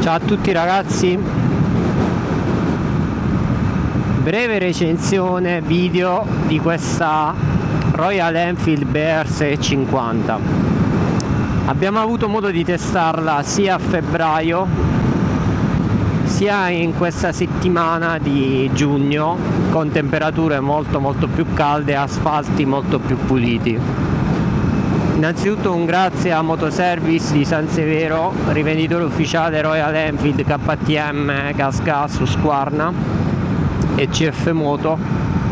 Ciao a tutti ragazzi, breve recensione video di questa Royal Enfield BR 650. Abbiamo avuto modo di testarla sia a febbraio sia in questa settimana di giugno, con temperature molto più calde e asfalti molto più puliti. Innanzitutto un grazie a Motoservice di San Severo, rivenditore ufficiale Royal Enfield, KTM, Gas Husqvarna e CF Moto,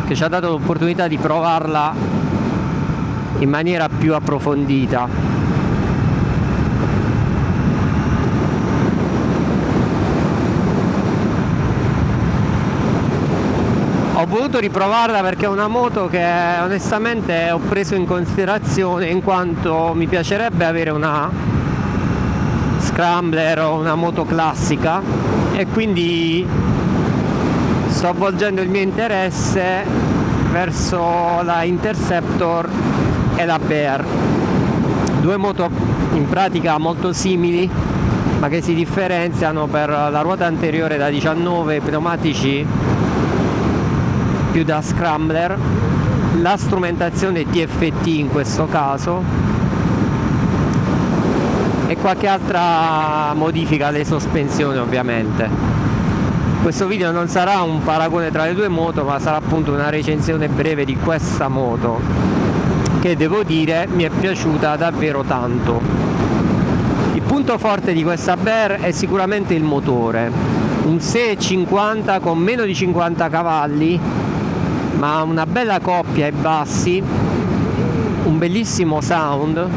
che ci ha dato l'opportunità di provarla in maniera più approfondita. Ho voluto riprovarla perché è una moto che onestamente ho preso in considerazione, in quanto mi piacerebbe avere una Scrambler o una moto classica, e quindi sto volgendo il mio interesse verso la Interceptor e la BR, due moto in pratica molto simili ma che si differenziano per la ruota anteriore da 19, pneumatici più da Scrambler, la strumentazione TFT in questo caso e qualche altra modifica alle sospensioni ovviamente. Questo video non sarà un paragone tra le due moto, ma sarà appunto una recensione breve di questa moto, che devo dire mi è piaciuta davvero tanto. Il punto forte di questa BR è sicuramente il motore, un 650 con meno di 50 cavalli, ma una bella coppia ai bassi, un bellissimo sound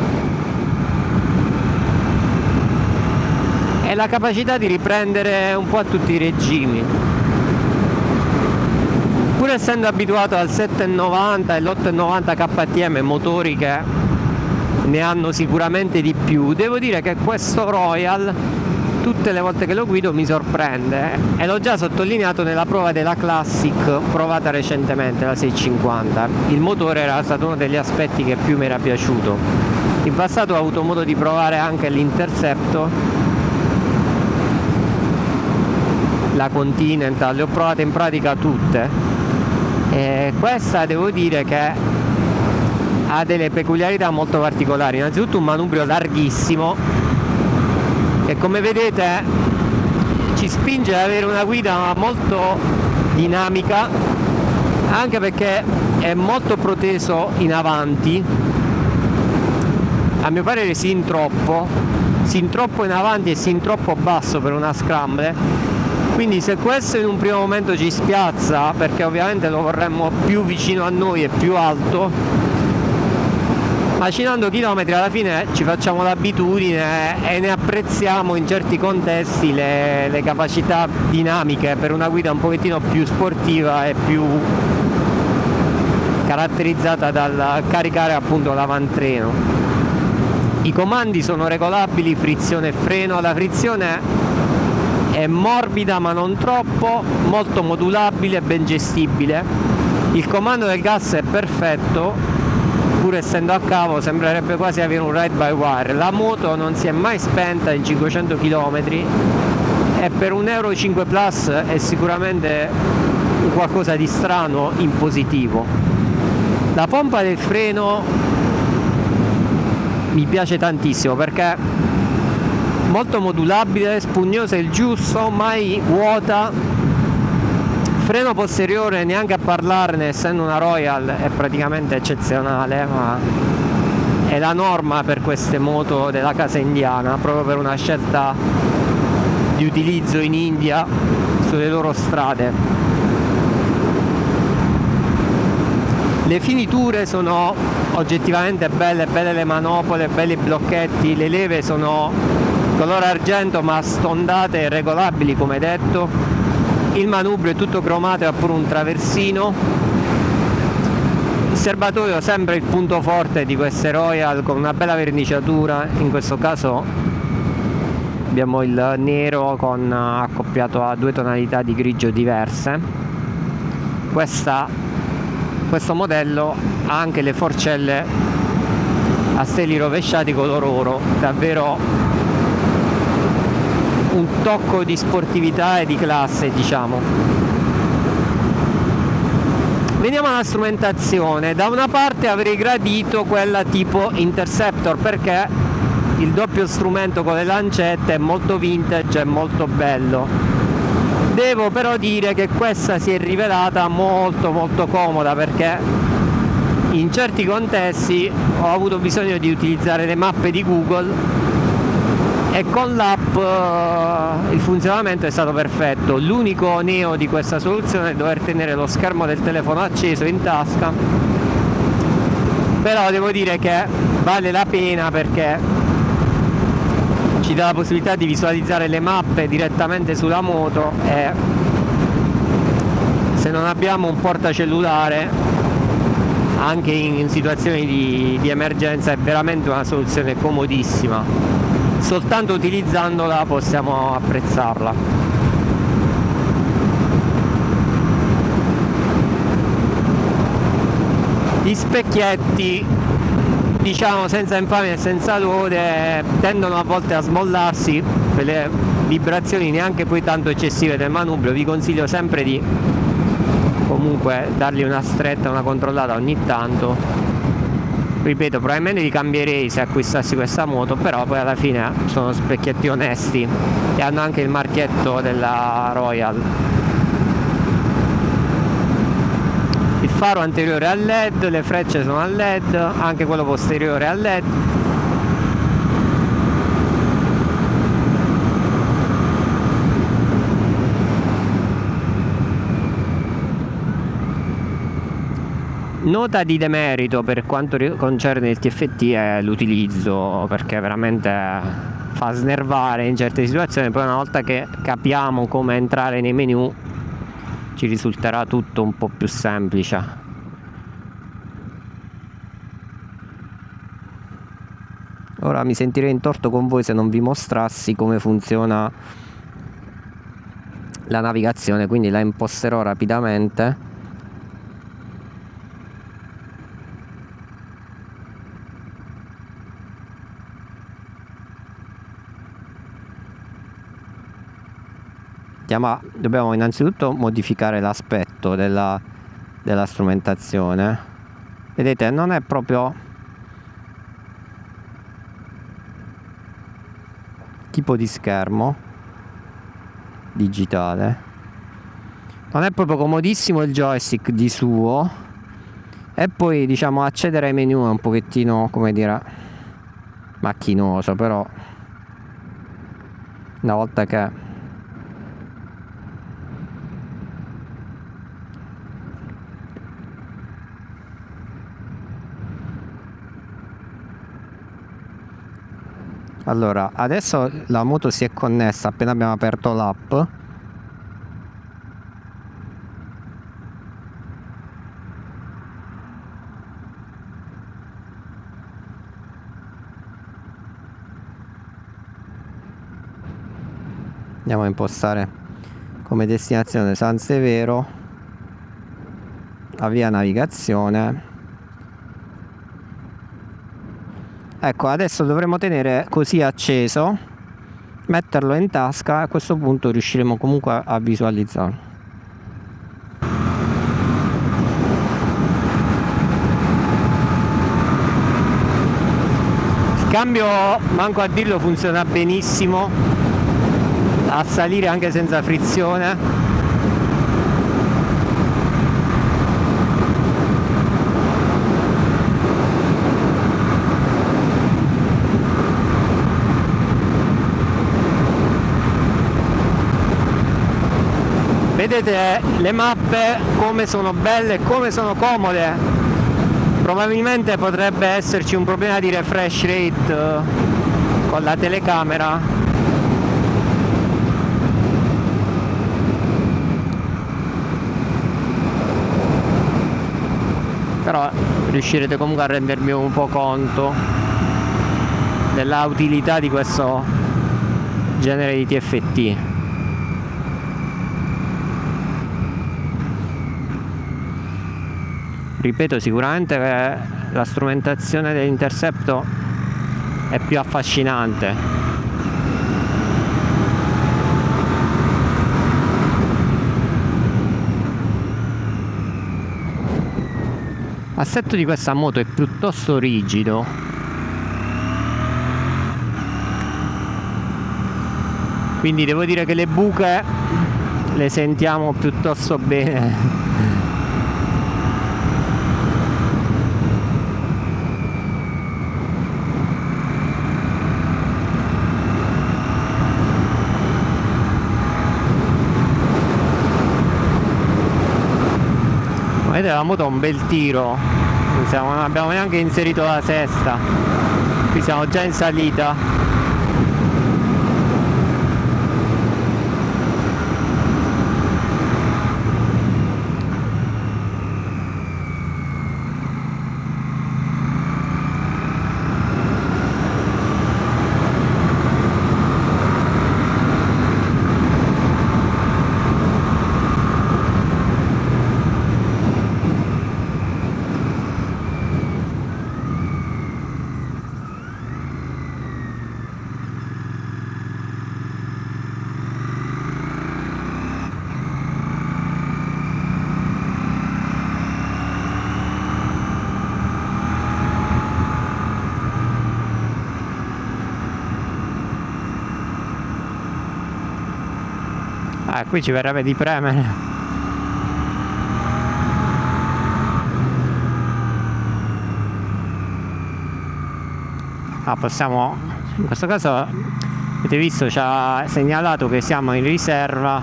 e la capacità di riprendere un po' a tutti i regimi. Pur essendo abituato al 790 e l'890 KTM, motori che ne hanno sicuramente di più, devo dire che questo Royal tutte le volte che lo guido mi sorprende, e l'ho già sottolineato nella prova della Classic provata recentemente, la 650. Il motore era stato uno degli aspetti che più mi era piaciuto. In passato ho avuto modo di provare anche l'Interceptor, la Continental, le ho provate in pratica tutte, e questa devo dire che ha delle peculiarità molto particolari. Innanzitutto un manubrio larghissimo e, come vedete, ci spinge ad avere una guida molto dinamica, anche perché è molto proteso in avanti, a mio parere sin troppo in avanti e sin troppo basso per una Scrambler. Quindi se questo in un primo momento ci spiazza, perché ovviamente lo vorremmo più vicino a noi e più alto, macinando chilometri alla fine ci facciamo l'abitudine e ne apprezziamo in certi contesti le capacità dinamiche per una guida un pochettino più sportiva e più caratterizzata dal caricare appunto l'avantreno. I comandi sono regolabili, frizione e freno. La frizione è morbida ma non troppo, molto modulabile e ben gestibile. Il comando del gas è perfetto, pur essendo a cavo sembrerebbe quasi avere un ride by wire. La moto non si è mai spenta in 500 km e per un Euro 5 Plus è sicuramente qualcosa di strano in positivo. La pompa del freno mi piace tantissimo perché molto modulabile, spugnosa il giusto, mai vuota. Freno posteriore neanche a parlarne, essendo una Royal è praticamente eccezionale, ma è la norma per queste moto della casa indiana, proprio per una scelta di utilizzo in India sulle loro strade. Le finiture sono oggettivamente belle le manopole, belli i blocchetti, le leve sono color argento ma stondate e regolabili come detto. Il manubrio è tutto cromato e ha pure un traversino. Il serbatoio sembra il punto forte di queste Royal, con una bella verniciatura. In questo caso abbiamo il nero accoppiato a due tonalità di grigio diverse. Questo modello ha anche le forcelle a steli rovesciati color oro, davvero un tocco di sportività e di classe, diciamo. Veniamo alla strumentazione. Da una parte avrei gradito quella tipo Interceptor, perché il doppio strumento con le lancette è molto vintage e molto bello. Devo però dire che questa si è rivelata molto comoda, perché in certi contesti ho avuto bisogno di utilizzare le mappe di Google e con l'app il funzionamento è stato perfetto. L'unico neo di questa soluzione è dover tenere lo schermo del telefono acceso in tasca, però devo dire che vale la pena, perché ci dà la possibilità di visualizzare le mappe direttamente sulla moto, e se non abbiamo un portacellulare anche in situazioni di emergenza è veramente una soluzione comodissima. Soltanto utilizzandola possiamo apprezzarla. Gli specchietti, diciamo senza infamia e senza lode, tendono a volte a smollarsi per le vibrazioni neanche poi tanto eccessive del manubrio. Vi consiglio sempre di comunque dargli una stretta, una controllata ogni tanto. Ripeto, probabilmente li cambierei se acquistassi questa moto, però poi alla fine sono specchietti onesti e hanno anche il marchietto della Royal. Il faro anteriore è a LED, le frecce sono a LED, anche quello posteriore è a LED. Nota di demerito per quanto concerne il TFT è l'utilizzo, perché veramente fa snervare in certe situazioni. Poi una volta che capiamo come entrare nei menu ci risulterà tutto un po' più semplice. Ora mi sentirei in torto con voi se non vi mostrassi come funziona la navigazione, quindi la imposterò rapidamente. Dobbiamo innanzitutto modificare l'aspetto della strumentazione. Vedete, non è proprio tipo di schermo digitale, non è proprio comodissimo il joystick di suo, e poi diciamo accedere ai menu è un pochettino, come dire, macchinoso, però una volta che allora, adesso la moto si è connessa appena abbiamo aperto l'app. Andiamo a impostare come destinazione San Severo, avvia navigazione. Ecco, adesso dovremo tenere così acceso, metterlo in tasca, e a questo punto riusciremo comunque a visualizzarlo. Il cambio, manco a dirlo, funziona benissimo, a salire anche senza frizione. Vedete le mappe come sono belle e come sono comode. Probabilmente potrebbe esserci un problema di refresh rate con la telecamera, però riuscirete comunque a rendermi un po' conto della utilità di questo genere di TFT. Ripeto, sicuramente la strumentazione dell'Interceptor è più affascinante. L'assetto di questa moto è piuttosto rigido, quindi devo dire che le buche le sentiamo piuttosto bene. Vedete, la moto ha un bel tiro, non abbiamo neanche inserito la sesta, qui siamo già in salita. Qui ci verrebbe di premere. Possiamo, in questo caso avete visto, ci ha segnalato che siamo in riserva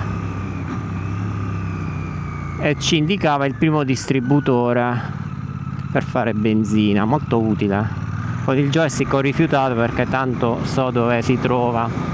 e ci indicava il primo distributore per fare benzina, molto utile. Con il joystick ho rifiutato perché tanto so dove si trova.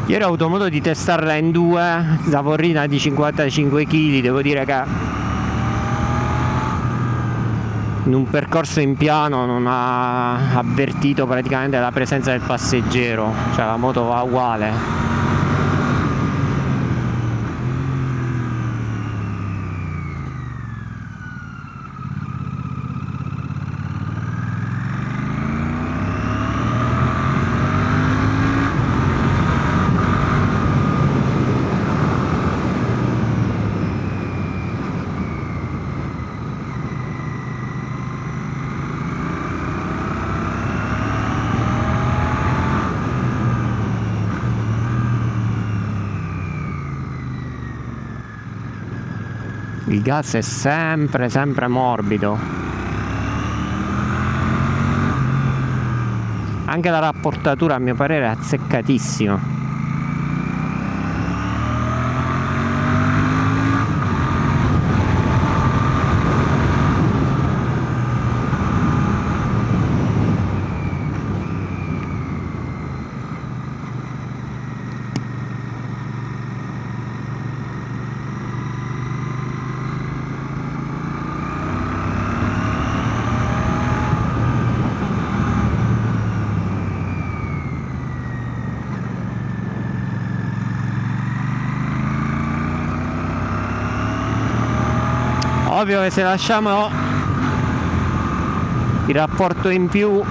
Ieri ho avuto modo di testarla in due, zavorrina di 55 kg, devo dire che in un percorso in piano non ha avvertito praticamente la presenza del passeggero, cioè la moto va uguale. Il gas è sempre morbido. Anche la rapportatura a mio parere è azzeccatissima. Ovvio che se lasciamo il rapporto in più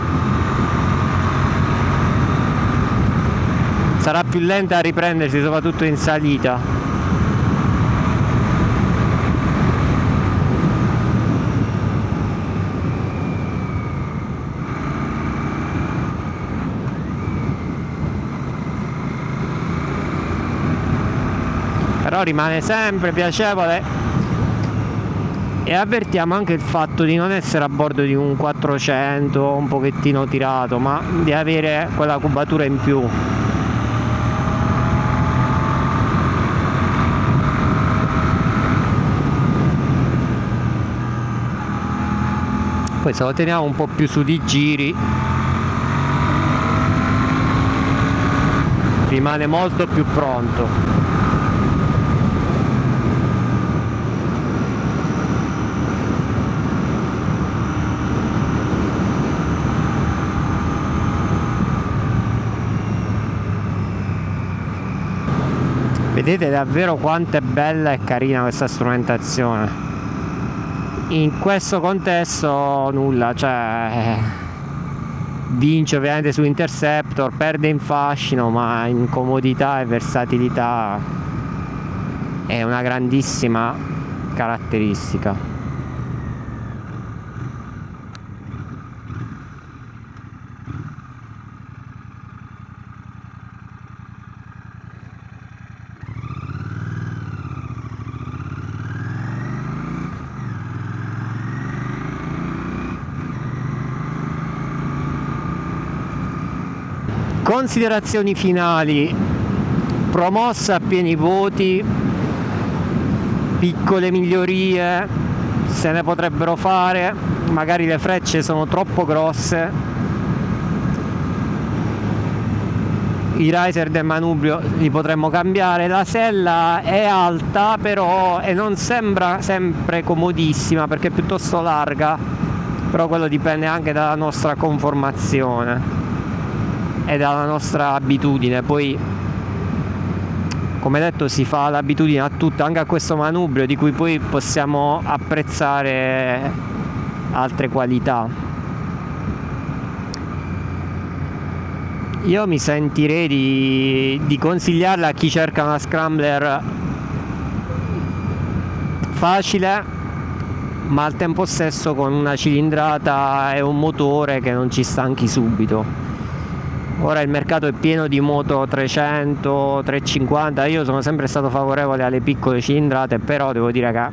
sarà più lenta a riprendersi, soprattutto in salita. Però rimane sempre piacevole. E avvertiamo anche il fatto di non essere a bordo di un 400 un pochettino tirato, ma di avere quella cubatura in più. Poi se lo teniamo un po' più su di giri rimane molto più pronto. Vedete davvero quanto è bella e carina questa strumentazione. In questo contesto nulla, cioè vince ovviamente su Interceptor, perde in fascino, ma in comodità e versatilità è una grandissima caratteristica. Considerazioni finali: promossa a pieni voti, piccole migliorie se ne potrebbero fare, magari le frecce sono troppo grosse, i riser del manubrio li potremmo cambiare, la sella è alta però e non sembra sempre comodissima perché è piuttosto larga, però quello dipende anche dalla nostra conformazione e dalla nostra abitudine. Poi, come detto, si fa l'abitudine a tutto, anche a questo manubrio, di cui poi possiamo apprezzare altre qualità. Io mi sentirei di consigliarla a chi cerca una scrambler facile, ma al tempo stesso con una cilindrata e un motore che non ci stanchi subito. Ora il mercato è pieno di moto 300, 350, io sono sempre stato favorevole alle piccole cilindrate, però devo dire che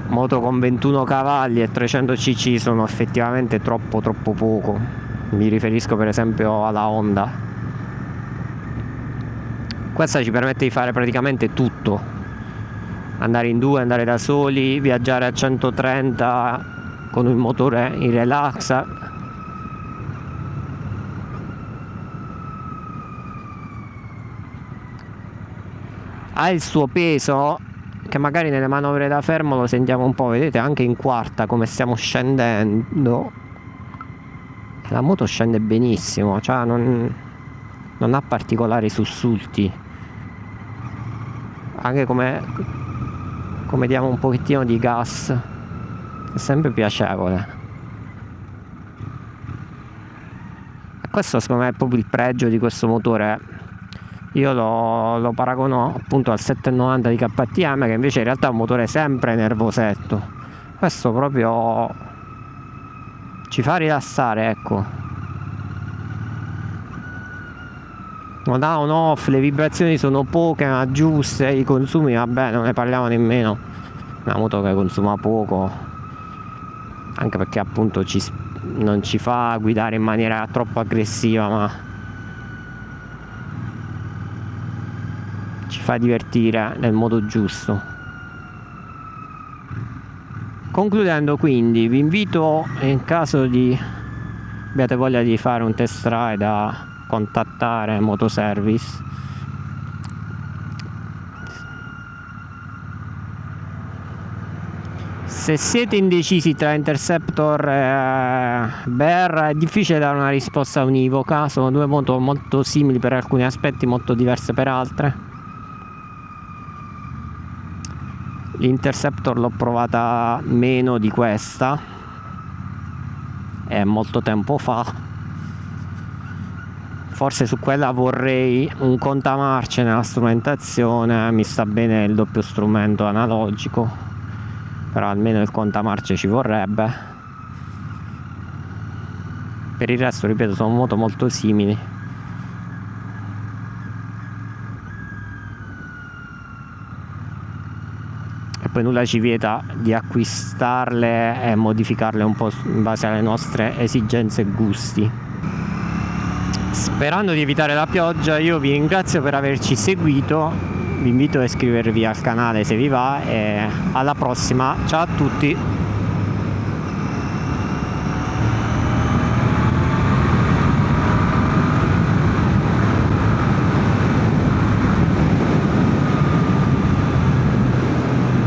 moto con 21 cavalli e 300 cc sono effettivamente troppo poco. Mi riferisco per esempio alla Honda. Questa ci permette di fare praticamente tutto: andare in due, andare da soli, viaggiare a 130 con il motore in relax. Ha il suo peso che magari nelle manovre da fermo lo sentiamo un po', vedete anche in quarta come stiamo scendendo, la moto scende benissimo, cioè non ha particolari sussulti, anche come diamo un pochettino di gas, è sempre piacevole. E questo secondo me è proprio il pregio di questo motore. Io lo paragono appunto al 790 di KTM, che invece in realtà è un motore sempre nervosetto. Questo proprio ci fa rilassare, ecco. Non ha on off, le vibrazioni sono poche ma giuste, i consumi vabbè non ne parliamo nemmeno. Una moto che consuma poco, anche perché appunto non ci fa guidare in maniera troppo aggressiva, ma ci fa divertire nel modo giusto. Concludendo, quindi vi invito, in caso abbiate voglia di fare un test ride, a contattare Motoservice. Se siete indecisi tra Interceptor e Bear, è difficile dare una risposta univoca, sono due moto molto simili per alcuni aspetti, molto diverse per altre. L'Interceptor l'ho provata meno di questa, è molto tempo fa, forse su quella vorrei un contamarce nella strumentazione, mi sta bene il doppio strumento analogico, però almeno il contamarce ci vorrebbe. Per il resto, ripeto, sono moto molto simili. Poi nulla ci vieta di acquistarle e modificarle un po' in base alle nostre esigenze e gusti. Sperando di evitare la pioggia, io vi ringrazio per averci seguito, vi invito a iscrivervi al canale se vi va e alla prossima, ciao a tutti!